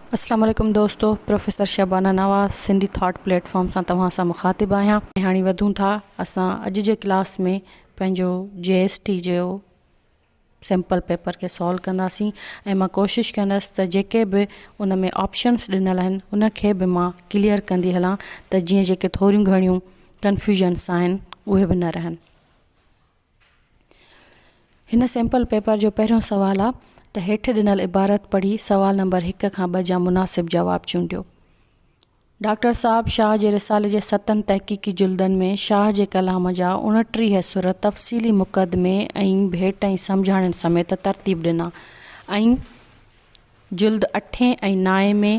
अस्सलाम वालेकुम दोस्तों, प्रोफेसर शबाना नवाज़ सिंधी थॉट प्लेटफॉर्म सां तव्हां सां मुखातिब आहियां। हाणे वधूं था असां अॼु जे क्लास में पंहिंजो JST जो सिंपल पेपर खे सॉल्व कंदासीं ऐं मां कोशिशि कंदसि त जेके बि उन में ऑप्शन्स ॾिनल आहिनि उनखे बि मां क्लियर कंदी हलां त जीअं जेके थोरियूं घणियूं कन्फ्यूजन्स आहिनि उहे बि न रहनि। हिन सिंपल पेपर जो पहिरियों सुवालु आहे त हेठि ॾिनल इबारत पढ़ी सवाल नंबर 1 खां 2 जा मुनासिब जवाब चूंडियो। डॉक्टर साहब शाह जे रिसाले जे 7 तहक़ीक़ी जुल्दनि में शाह जे कलाम जा 29 सुर तफ़सीली मुक़दमे ऐं भेट ऐं सम्झाणनि समेत तरतीब ॾिना ऐं जुल्द 8 ऐं 9 में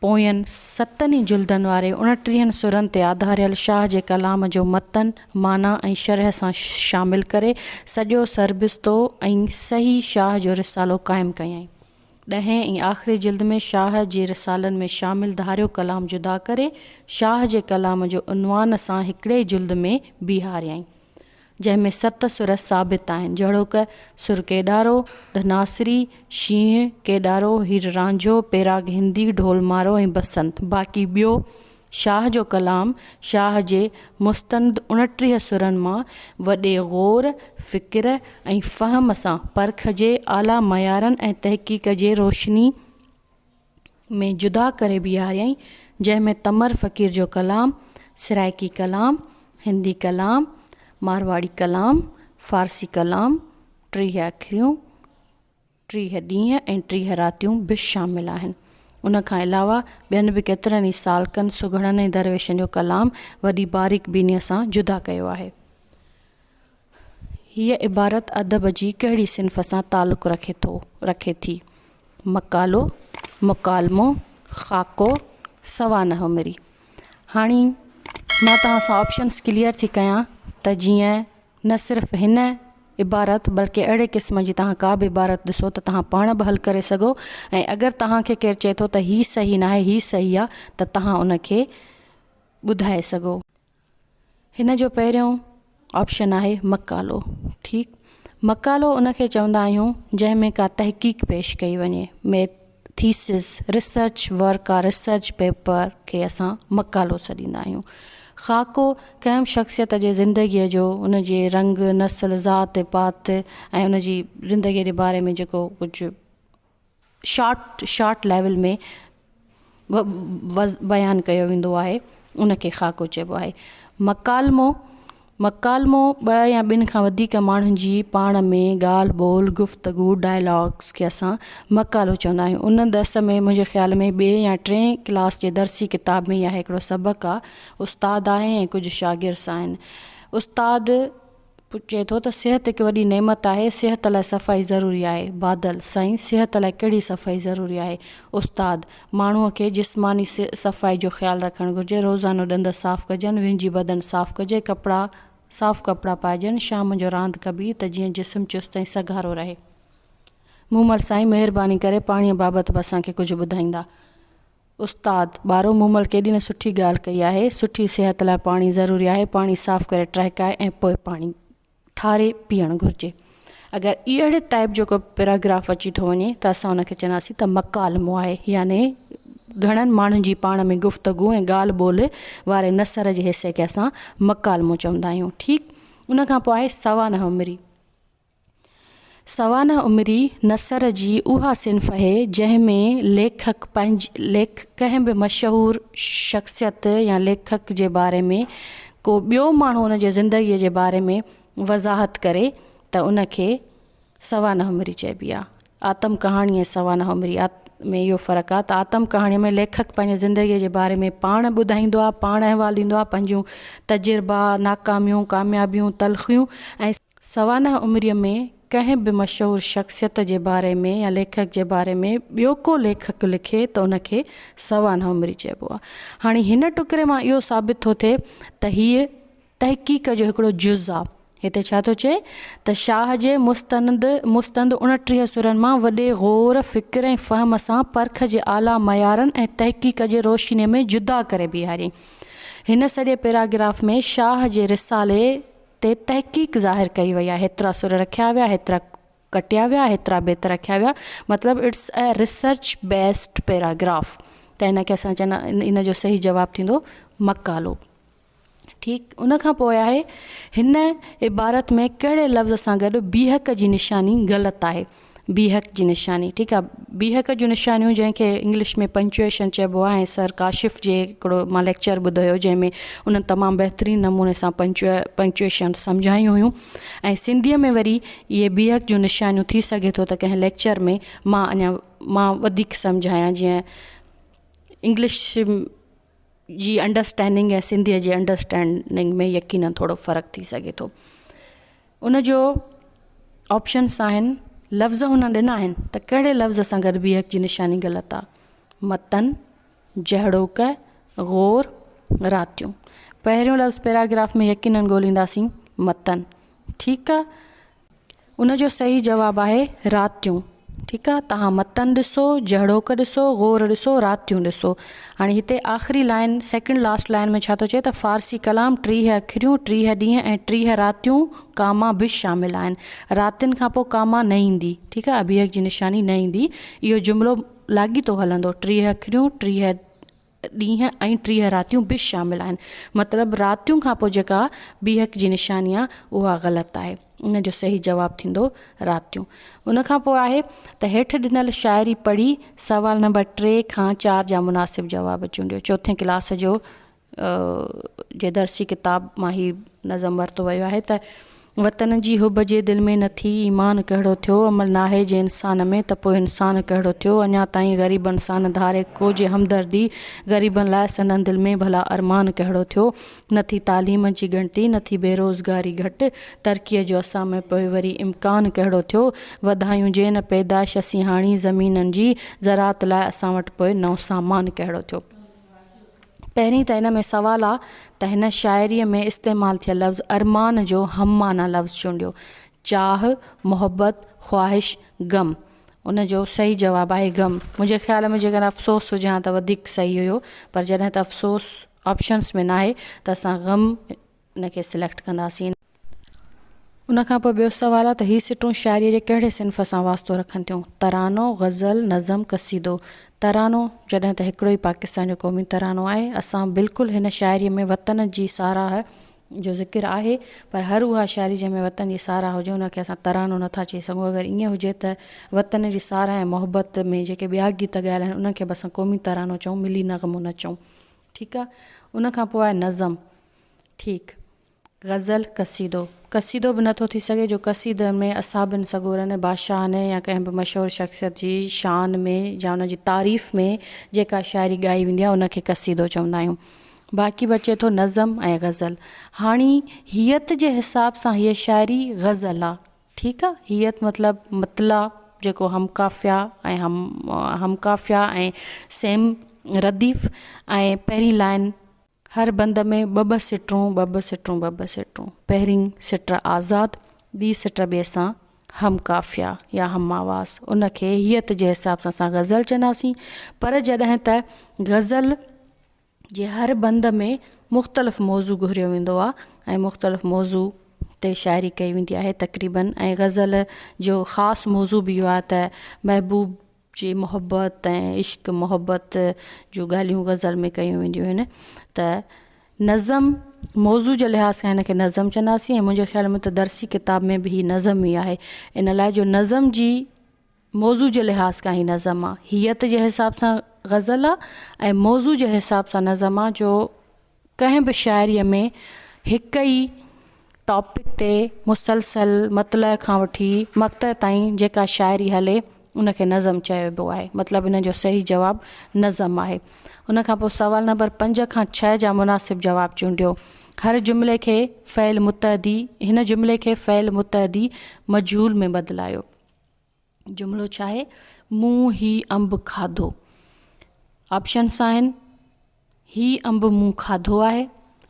पोयनि 7 जुल्दनि वारे 29 सुरनि ते आधारियल शाह जे कलाम जो मतन माना ऐं शरह सां शामिल करे सॼो सरबिस्तो ऐं सही शाह जो रिसालो क़ाइमु कयईं। 10 ऐं आख़िरी जिल्द में शाह जे रिसालनि में शामिल धारियो कलाम जुदा करे शाह जे कलाम जो उनवान सां हिकिड़े जुल्द में बीहारियईं, जंहिंमें 7 सुर साबित आहिनि जहिड़ोक सुर केॾारो, धनासरी, शींहं, केॾारो, हीर रांझो, पैराग हिंदी, ढोल मारो ऐं बसंत। बाक़ी ॿियो शाह जो कलाम शाह जे मुस्तंद 29 सुरनि मां वॾे ग़ौर, फ़िक्र ऐं फ़हम सां परख जे आला मयारनि ऐं तहक़ीक़ जे रोशनी में जुदा करे बीहारियईं, जंहिंमें तमर फ़कीर जो कलाम, सिराइकी कलाम, हिंदी कलाम, मारवाड़ी कलाम, फ़ारसी कलाम, 30 अखरियूं, 30 ॾींहं ऐं 30 रातियूं बि शामिल आहिनि। उनखां अलावा ॿियनि बि केतिरनि ई सालकनि, सुगड़नि ऐं दरवेशनि जो कलाम वॾी बारीक बीनीअ सां जुदा कयो आहे। हीअ इबारत अदब जी कहिड़ी सिन्फ़ सां तालुक़ु रखे थी? मकालो, मुकालमो, ख़ाको, सवानह मिरी। हाणे मां तव्हां सां ऑप्शन्स क्लियर थी कयां त जीअं न सिर्फ़ु हिन इबारत बल्कि अहिड़े क़िस्म जी तव्हां का बि इबारत ॾिसो त तव्हां पाण बि हल करे सघो ऐं अगरि तव्हांखे केरु चए थो त हीअ सही न आहे, हीअ सही आहे, त तव्हां उनखे ॿुधाए सघो। हिन जो पहिरियों ऑप्शन आहे मकालो। ठीकु, मकालो उनखे चवंदा आहियूं जंहिंमें का तहक़ीक़ पेश कई वञे, में थीसिस, रिसर्च वर्क आहे, रिसर्च पेपर खे असां मकालो सॾींदा आहियूं। ख़ाको कंहिं शख़्सियत जे ज़िंदगीअ जो, उन जे रंग, नस्ल, ज़ात पात ऐं उन जी ज़िंदगीअ जे बारे में जेको कुझु शॉर्ट लेवल में बयानु कयो वेंदो आहे उनखे ख़ाको चइबो आहे। मकालमो 2 या 2 खां वधीक माण्हुनि जी पाण में ॻाल्हि ॿोल, गुफ़्तगू, डायलॉग्स खे असां मकालो चवंदा आहियूं। उन दर्स में मुंहिंजे ख़्याल में 2 या 3 क्लास जे दर्सी किताब में इहा हिकिड़ो सबक़ु आहे। उस्ताद आहे ऐं कुझु शागिर्द आहिनि। उस्ताद चए थो त सिहत हिकु वॾी नेमत आहे, सिहत लाइ सफ़ाई ज़रूरी आहे। बादल: साईं, सिहत लाइ कहिड़ी सफ़ाई ज़रूरी आहे? उस्ताद: माण्हूअ खे जिस्मानी सफ़ाई जो ख़्यालु रखणु घुरिजे, रोज़ानो ॾंद साफ़ु कजनि, विंजी बदन साफ़ु कजे, साफ़ु कपिड़ा पाइजनि, शाम जो रांदि कबी त जीअं जिस्म चुस्त ऐं सघारो रहे। मूमल: साईं, महिरबानी करे पाणीअ बाबति बि असांखे कुझु ॿुधाईंदा। उस्ताद: ॿारो, मूमल केॾी न सुठी ॻाल्हि कई आहे। सुठी सिहत लाइ पाणी ज़रूरी आहे। पाणी साफ़ु करे टहिकाए ऐं पोइ पाणी ठारे पीअणु घुरिजे। अगरि अहिड़े टाइप जो को पैराग्राफ अची थो वञे त असां उनखे चवंदासीं त मकालमो आहे, याने घणनि माण्हुनि जी पाण में गुफ़्तगू ऐं ॻाल्हि ॿोल वारे नसर जे हिसे खे असां मकालमो चवंदा आहियूं। ठीकु, उनखां पोइ आहे सवानह उमिरी। सवानह उमिरी नसर जी उहा सिन्फ़ आहे जंहिंमें लेखक कंहिं बि मशहूरु शख़्सियत या लेखक जे बारे में को ॿियो माण्हू उन जे ज़िंदगीअ जे बारे में वज़ाहत करे त उनखे सवानह उमिरी चइबी आहे। आतम कहाणी ऐं सवानह उमिरी में इहो फ़र्क़ु आहे त आतम कहाणीअ में लेखक पंहिंजे ज़िंदगीअ जे बारे में पाण ॿुधाईंदो आहे, पाण अहवालु ॾींदो आहे, पंहिंजूं तजुर्बा, नाकामियूं, कामयाबियूं, तलख़ियूं। ऐं सवानह उमिरीअ में कंहिं बि मशहूरु शख़्सियत जे बारे में या लेखक जे बारे में ॿियो को लेखक लिखे त उनखे सवानह उमिरी चइबो आहे। हाणे हिन टुकरे मां इहो साबित थो थिए त हीअ तहक़ीक़ जो हिकिड़ो जुज़ आहे। हिते छा थो चए त शाह जे मुस्तंद 29 सुरनि मां वॾे ग़ौर, फ़िक्र ऐं फ़हम सां परख जे आला मयारनि ऐं तहक़ीक़ जे रोशनीअ में जुदा करे बीहारियईं। हिन सॼे पैराग्राफ में शाह जे रिसाले ते तहक़ीक़ ज़ाहिर कई वई आहे। हेतिरा सुर रखिया विया, हेतिरा कटिया विया, हेतिरा बेत रखिया विया, मतिलबु it's a research based paragraph. त हिनखे असां चवंदा इन जो सही जवाबु थींदो मकालो। ठीकु, उन खां पोइ आहे हिन इबारत में कहिड़े लफ़्ज़ सां गॾु बीहक जी निशानी ग़लति आहे। बीहक जी निशानी, ठीकु आहे, बीहक जूं निशानियूं जंहिंखे इंग्लिश में पंक्चुएशन चइबो आहे, ऐं सर काशिफ़ जे हिकिड़ो मां लेक्चर ॿुधो हुयो जंहिंमें उन्हनि तमामु बहितरीनु नमूने सां पंक्चुएशन सम्झायूं हुयूं। ऐं सिंधीअ में वरी इहे बीहक जूं निशानियूं थी सघे थो त कंहिं लेक्चर में मां वधीक सम्झायां, जीअं इंग्लिश जी अंडरस्टैंडिंग ऐं सिंधीअ जी अंडरस्टैंडिंग में यकीनन थोरो फ़र्क़ु थी सघे थो। उन जो ऑप्शन्स आहिनि, लफ़्ज़ हुन ॾिना आहिनि त कहिड़े लफ़्ज़ सां गॾु बीहक जी निशानी ग़लति आहे। मतन, जहिड़ोक, ग़ौर, रातियूं। पहिरियों लफ़्ज़ पैराग्राफ में यकीनन ॻोल्हींदासीं मतन। ठीकु आहे, उन जो सही जवाबु आहे रातियूं। ठीकु आहे, तव्हां मतन ॾिसो, जहिड़ोक ॾिसो, ग़ौर ॾिसो, रातियूं ॾिसो। हाणे हिते आख़िरी लाइन, सेकेंड लास्ट लाइन में छा थो चए त फ़ारसी कलाम 30 अखरियूं, 30 ॾींहं ऐं 30 रातियूं, कामा बि शामिलु आहिनि। रातियुनि खां पोइ कामा न ईंदी, ठीकु आहे, बीहक जी निशानी न ईंदी। इहो जुमिलो लाॻीतो हलंदो, 30 अखरियूं, 30 ॾींहं ऐं 30 रातियूं बि शामिलु आहिनि। मतिलबु रातियूं खां पोइ जेका बीहक जी निशानी आहे उहा ग़लति आहे। उन जो सही जवाबु थींदो रातियूं। उन खां पोइ आहे त हेठि ॾिनल शाइरी पढ़ी सवाल नंबर 3 खां 4 जा मुनासिब जवाब चूंडियो। चौथे क्लास जो जे दर्सी किताब मां ही नज़म वरितो वियो आहे त वतन जी हुब जे दिलि में न थी ईमान कहिड़ो थियो, अमल नाहे जे इंसान में त पोइ इंसान कहिड़ो थियो, अञा ताईं ग़रीबनि सां न धारे को जे हमदर्दी, ग़रीबनि लाइ सननि दिलि में भला अरमान कहिड़ो थियो, न थी तालीम जी ॻणती, न थी बेरोज़गारी घटि, तरक़ीअ जो असां में पोइ वरी इम्कान कहिड़ो थियो, वधायूं जे न पैदाइश असीं हाणी ज़मीननि जी, ज़रात लाइ असां वटि पोइ नओं सामान कहिड़ो थियो। पहिरीं त हिन में सुवालु आहे त हिन शाइरीअ में इस्तेमालु थियल लफ़्ज़ अरमान जो हममाना लफ़्ज़ चूंडियो। चाह, मोहबत, ख़्वाहिश, गम। उन जो सही जवाबु आहे गम। मुंहिंजे ख़्याल में जेकर अफ़सोस हुजे हा त वधीक सही हुयो, पर जॾहिं त अफ़सोस ऑप्शन्स में न आहे त असां गम इनखे सिलेक्ट कंदासीं। उन खां पोइ ॿियो सुवालु आहे त हीअ सिटूं शाइरीअ जे कहिड़े सिन्फ़ सां वास्तो रखनि थियूं। तरानो, ग़ज़ल, नज़म, क़सीदो। तरानो जॾहिं त हिकिड़ो ई पाकिस्तान जो क़ौमी तरानो आहे। असां बिल्कुलु हिन शाइरीअ में वतन जी साराह जो ज़िक्र आहे, पर हर उहा शाइरी जंहिंमें वतन जी साराह हुजे उनखे असां तरानो नथा चई सघूं। अगरि ईअं हुजे त वतन जी साराह ऐं मोहबत में जेके ॿिया गीत ॻायल आहिनि उनखे बि असां क़ौमी तरानो चऊं, मिली नग़मो न चऊं। ठीकु आहे, उन खां पोइ आहे नज़म। ठीकु, ग़ज़ल, क़सीदो। क़सीदो बि नथो थी सघे जो क़सीदनि में असाबिन सगोरनि, बादशाहनि या कंहिं बि मशहूरु शख़्सियत जी शान में या उन जी तारीफ़ में जेका शाइरी ॻाई वेंदी आहे उनखे क़सीदो चवंदा आहियूं। बाक़ी बचे थो नज़म ऐं ग़ज़ल। हाणे हियत जे हिसाब सां हीअ शाइरी ग़ज़ल आहे। ठीकु आहे, हियत मतिलबु मतला जेको हमकाफ़िया ऐं हमकाफ़िया ऐं सेम रदीफ़। ऐं पहिरीं लाइन, हर बंद में ॿ सिटरूं, ॿ सिटरूं, ॿ सिटरूं। पहिरीं सिट आज़ादु, ॿी सिट ॿिए सां हमकाफ़िया या हम आवाज़। उनखे हियत जे हिसाब सां असां ग़ज़ल चवंदासीं। पर जॾहिं त ग़ज़ल जे हर बंद में मुख़्तलिफ़ मौज़ू घुरियो वेंदो आहे ऐं मुख़्तलिफ़ मौज़ू ते शाइरी कई वेंदी आहे तक़रीबन। ऐं ग़ज़ल जो ख़ासि मौज़ू बि इहो आहे त महबूब जी मोहबत ऐं इश्क मोहबत जूं ॻाल्हियूं ग़ज़ल में कयूं वेंदियूं आहिनि। त नज़म मौज़ू जे लिहाज़ सां हिनखे नज़म चवंदासीं। ऐं मुंहिंजे ख़्याल में त दर्सी किताब में बि हीअ नज़म ई आहे। इन लाइ जो नज़म जी मौज़ू जे लिहाज़ खां ई नज़म आहे, हियत जे हिसाब सां ग़ज़ल आहे ऐं मौज़ू जे हिसाब सां नज़म आहे। जो कंहिं बि शाइरीअ में हिक ई टॉपिक ते मुसलसल मतलअ खां वठी मक़्तअ ताईं जेका शाइरी हले उनखे नज़म चइबो आहे। मतिलबु इन जो सही जवाबु नज़म आहे। उन खां पोइ सवाल नंबर 5 खां 6 जा मुनासिब जवाबु चूंडियो। हर जुमिले खे फ़इल मुतअदी, हिन जुमिले खे फ़इल मुतअदी मजहूल में बदिलायो। जुमिलो छा आहे? मूं ही अंब खाधो। ऑप्शन्स आहिनि, ही अंब मूं खाधो आहे,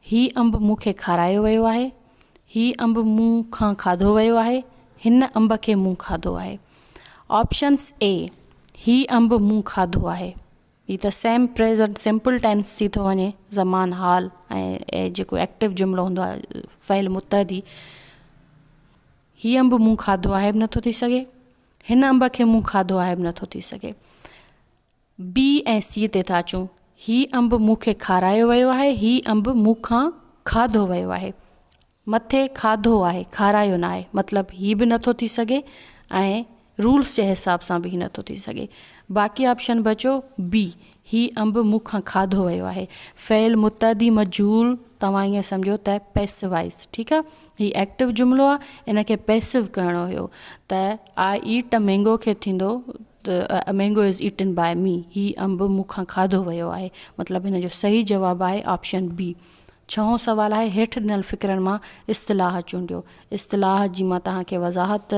ही अंब मूंखे खारायो वियो आहे, ही अंब मूं खां खाधो वियो आहे, हिन अंब खे मूं खाधो आहे। ऑप्शन्स ए, ही अंब मूं खाधो आहे। ही त सेम प्रेज़ेंट सिंपल टेंस थी थो वञे, ज़मान हाल ऐं जेको एक्टिव जुमिलो हूंदो आहे फ़इल मुतअदी। हीअ अंब मूं खाधो आहे बि नथो थी सघे, हिन अंब खे मूं खाधो आहे बि नथो थी सघे। बी ऐं सी ते था अचूं, ही अंब मूंखे खारायो वियो आहे, ही अंब मूंखां खाधो वियो आहे। मथे खाधो आहे, खारायो न आहे, मतिलबु हीअ बि नथो थी सघे ऐं रूल्स जे हिसाब सां बि नथो थी सघे। बाक़ी ऑप्शन बचो बी, ही अंब मूंखां खाधो वियो आहे। फ़इल मुतअदी मजहूल तव्हां ईअं सम्झो त पैसिवाइज़, ठीकु आहे। ही एक्टिव जुमिलो आहे, इन खे पैसिव करिणो हुयो त आई ईट अ मैंगो खे थींदो त मैंगो इज़ ईटन बाय मी, ही अंब मूंखां खाधो वियो आहे, मतिलबु हिन जो सही जवाबु आहे ऑप्शन बी। छहों सवाल आहे हेठि ॾिनल फ़िक्रनि मां इस्तिलाह चूंडियो। इस्तिलाह जी मां तव्हांखे वज़ाहत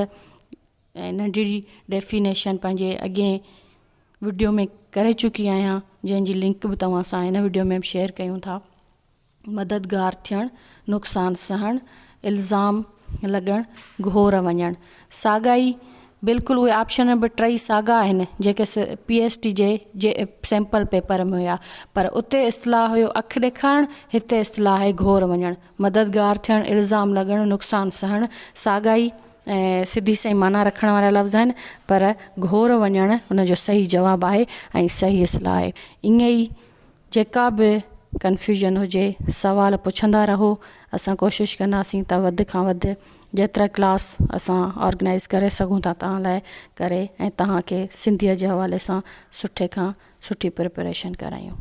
ऐं नंढड़ी डेफिनेशन पंहिंजे अॻे वीडियो में करे चुकी आहियां, जंहिंजी लिंक बि तव्हां सां हिन वीडियो में शेयर कयूं था। मददगार थियणु, नुक़सानु सहणु, इल्ज़ाम लॻणु, घोर वञणु। साॻाई बिल्कुलु उहे ऑप्शन बि टई साॻा आहिनि जेके PST जे सैंपल पेपर में हुया, पर उते इस्तिलाह हुयो अखि ॾेखारणु, हिते इस्तिलाह आहे घोर वञणु। मददगार थियणु, इल्ज़ाम लॻणु, नुक़सानु सहणु साॻाई ऐं सिधी सही माना रखण वारा लफ़्ज़ आहिनि, पर घोर वञणु हुनजो सही जवाबु आहे ऐं सही इस्तिलाह आहे। ईअं ई जेका बि कंफ्यूजन हुजे सवाल पुछंदा रहो, असां कोशिशि कंदासीं त वधि खां वधि जेतिरा क्लास असां ऑर्गेनाइज़ करे सघूं था तव्हां लाइ करे ऐं तव्हांखे सिंधीअ जे हवाले सां सुठे खां सुठी प्रिपरेशन करायूं।